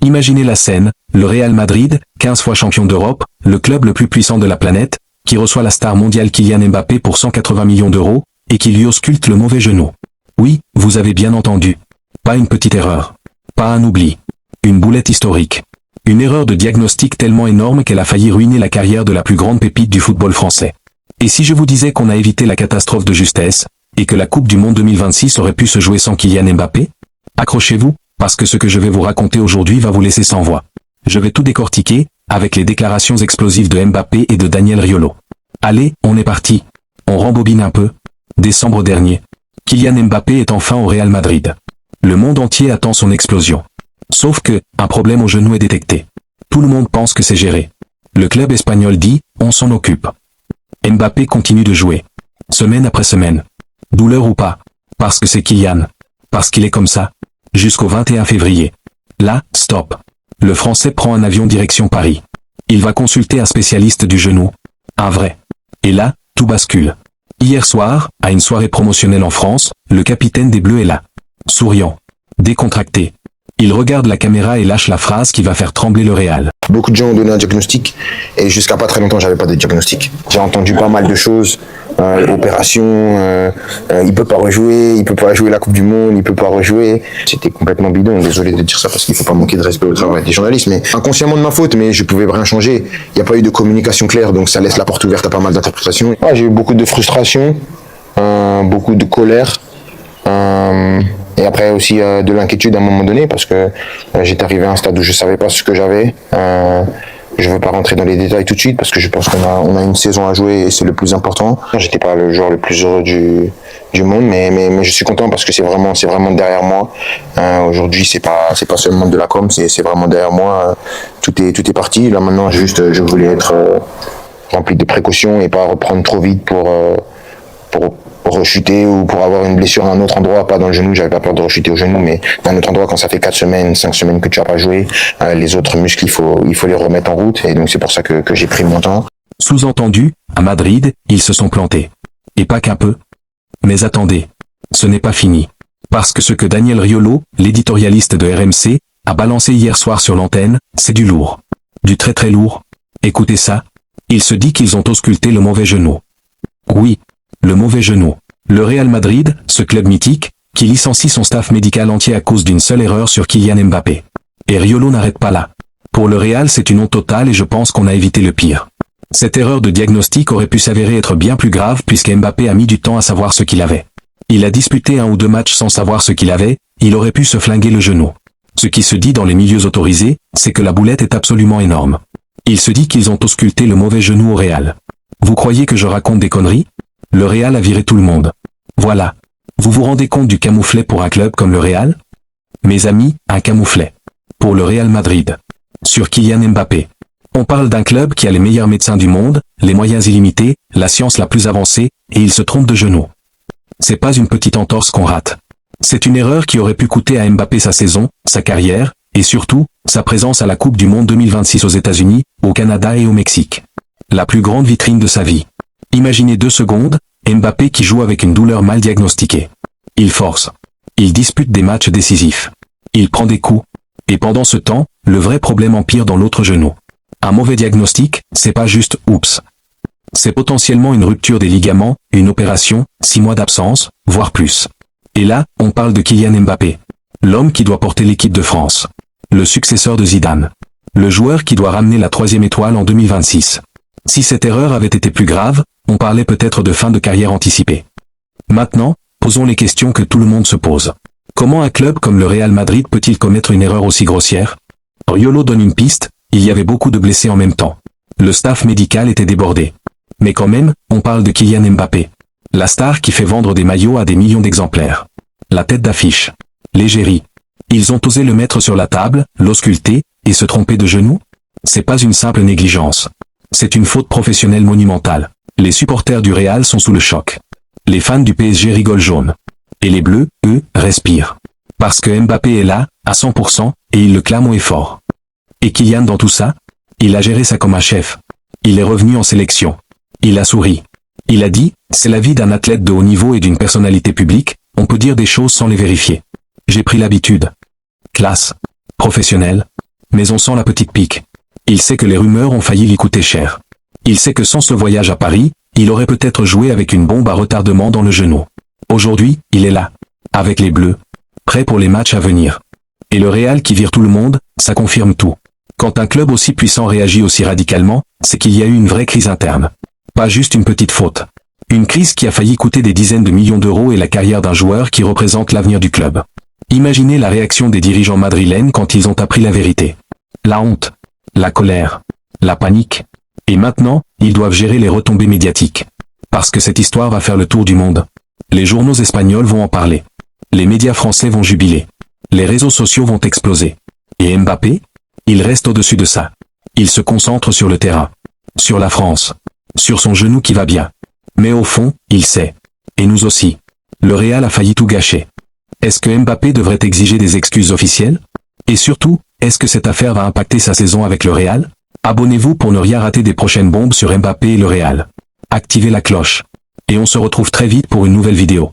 Imaginez la scène, le Real Madrid, 15 fois champion d'Europe, le club le plus puissant de la planète, qui reçoit la star mondiale Kylian Mbappé pour 180 millions d'euros, et qui lui ausculte le mauvais genou. Oui, vous avez bien entendu. Pas une petite erreur. Pas un oubli. Une boulette historique. Une erreur de diagnostic tellement énorme qu'elle a failli ruiner la carrière de la plus grande pépite du football français. Et si je vous disais qu'on a évité la catastrophe de justesse, et que la Coupe du Monde 2026 aurait pu se jouer sans Kylian Mbappé? Accrochez-vous, parce que ce que je vais vous raconter aujourd'hui va vous laisser sans voix. Je vais tout décortiquer, avec les déclarations explosives de Mbappé et de Daniel Riolo. Allez, on est parti. On rembobine un peu. Décembre dernier. Kylian Mbappé est enfin au Real Madrid. Le monde entier attend son explosion. Sauf que, un problème au genou est détecté. Tout le monde pense que c'est géré. Le club espagnol dit, on s'en occupe. Mbappé continue de jouer. Semaine après semaine. Douleur ou pas. Parce que c'est Kylian. Parce qu'il est comme ça. Jusqu'au 21 février. Là, stop. Le Français prend un avion direction Paris. Il va consulter un spécialiste du genou. Un vrai. Et là, tout bascule. Hier soir, à une soirée promotionnelle en France, le capitaine des Bleus est là. Souriant. Décontracté. Il regarde la caméra et lâche la phrase qui va faire trembler le Real. Beaucoup de gens ont donné un diagnostic et jusqu'à pas très longtemps, j'avais pas de diagnostic. J'ai entendu pas mal de choses, opération, il peut pas rejouer, il peut pas jouer la Coupe du Monde, il peut pas rejouer. C'était complètement bidon, désolé de dire ça parce qu'il faut pas manquer de respect au travail des journalistes, mais inconsciemment de ma faute, mais je pouvais rien changer. Il n'y a pas eu de communication claire, donc ça laisse la porte ouverte à pas mal d'interprétations. Ouais, j'ai eu beaucoup de frustration, beaucoup de colère. Et après aussi de l'inquiétude à un moment donné parce que j'étais arrivé à un stade où je savais pas ce que j'avais. Je veux pas rentrer dans les détails tout de suite parce que je pense qu'on a une saison à jouer et c'est le plus important. J'étais pas le joueur le plus heureux du monde, mais je suis content parce que c'est vraiment derrière moi. Aujourd'hui c'est pas seulement de la com, c'est vraiment derrière moi. Tout est parti. Là maintenant juste je voulais être rempli de précautions et pas reprendre trop vite pour rechuter ou pour avoir une blessure à un autre endroit, pas dans le genou, j'avais pas peur de rechuter au genou, mais dans un autre endroit, quand ça fait 4 semaines, 5 semaines que tu as pas joué, les autres muscles, il faut les remettre en route, et donc c'est pour ça que j'ai pris mon temps. Sous-entendu, à Madrid, ils se sont plantés. Et pas qu'un peu. Mais attendez. Ce n'est pas fini. Parce que ce que Daniel Riolo, l'éditorialiste de RMC, a balancé hier soir sur l'antenne, c'est du lourd. Du très très lourd. Écoutez ça. Il se dit qu'ils ont ausculté le mauvais genou. Oui. Le mauvais genou. Le Real Madrid, ce club mythique, qui licencie son staff médical entier à cause d'une seule erreur sur Kylian Mbappé. Et Riolo n'arrête pas là. Pour le Real, c'est une honte totale et je pense qu'on a évité le pire. Cette erreur de diagnostic aurait pu s'avérer être bien plus grave puisque Mbappé a mis du temps à savoir ce qu'il avait. Il a disputé 1 ou 2 matchs sans savoir ce qu'il avait, il aurait pu se flinguer le genou. Ce qui se dit dans les milieux autorisés, c'est que la boulette est absolument énorme. Il se dit qu'ils ont ausculté le mauvais genou au Real. Vous croyez que je raconte des conneries ? Le Real a viré tout le monde. Voilà. Vous vous rendez compte du camouflet pour un club comme le Real? Mes amis, un camouflet. Pour le Real Madrid. Sur Kylian Mbappé. On parle d'un club qui a les meilleurs médecins du monde, les moyens illimités, la science la plus avancée, et il se trompe de genou. C'est pas une petite entorse qu'on rate. C'est une erreur qui aurait pu coûter à Mbappé sa saison, sa carrière, et surtout, sa présence à la Coupe du Monde 2026 aux États-Unis, au Canada et au Mexique. La plus grande vitrine de sa vie. Imaginez 2 secondes, Mbappé qui joue avec une douleur mal diagnostiquée. Il force. Il dispute des matchs décisifs. Il prend des coups. Et pendant ce temps, le vrai problème empire dans l'autre genou. Un mauvais diagnostic, c'est pas juste « oups ». C'est potentiellement une rupture des ligaments, une opération, 6 mois d'absence, voire plus. Et là, on parle de Kylian Mbappé. L'homme qui doit porter l'équipe de France. Le successeur de Zidane. Le joueur qui doit ramener la 3e étoile en 2026. Si cette erreur avait été plus grave, on parlait peut-être de fin de carrière anticipée. Maintenant, posons les questions que tout le monde se pose. Comment un club comme le Real Madrid peut-il commettre une erreur aussi grossière? Riolo donne une piste, il y avait beaucoup de blessés en même temps. Le staff médical était débordé. Mais quand même, on parle de Kylian Mbappé. La star qui fait vendre des maillots à des millions d'exemplaires. La tête d'affiche. L'égérie. Ils ont osé le mettre sur la table, l'ausculter, et se tromper de genou? C'est pas une simple négligence. C'est une faute professionnelle monumentale. Les supporters du Real sont sous le choc. Les fans du PSG rigolent jaune. Et les Bleus, eux, respirent. Parce que Mbappé est là, à 100%, et il le clame haut et fort. Et Kylian dans tout ça? Il a géré ça comme un chef. Il est revenu en sélection. Il a souri. Il a dit, c'est la vie d'un athlète de haut niveau et d'une personnalité publique, on peut dire des choses sans les vérifier. J'ai pris l'habitude. Classe. Professionnel. mais on sent la petite pique. Il sait que les rumeurs ont failli lui coûter cher. Il sait que sans ce voyage à Paris, il aurait peut-être joué avec une bombe à retardement dans le genou. Aujourd'hui, il est là, avec les Bleus, prêt pour les matchs à venir. Et le Real qui vire tout le monde, ça confirme tout. Quand un club aussi puissant réagit aussi radicalement, c'est qu'il y a eu une vraie crise interne. Pas juste une petite faute. Une crise qui a failli coûter des dizaines de millions d'euros et la carrière d'un joueur qui représente l'avenir du club. Imaginez la réaction des dirigeants madrilènes quand ils ont appris la vérité. La honte, la colère, la panique. Et maintenant, ils doivent gérer les retombées médiatiques. Parce que cette histoire va faire le tour du monde. Les journaux espagnols vont en parler. Les médias français vont jubiler. Les réseaux sociaux vont exploser. Et Mbappé? Il reste au-dessus de ça. Il se concentre sur le terrain. Sur la France. Sur son genou qui va bien. Mais au fond, il sait. Et nous aussi. Le Real a failli tout gâcher. Est-ce que Mbappé devrait exiger des excuses officielles? Et surtout, est-ce que cette affaire va impacter sa saison avec le Real? Abonnez-vous pour ne rien rater des prochaines bombes sur Mbappé et le Real. Activez la cloche. Et on se retrouve très vite pour une nouvelle vidéo.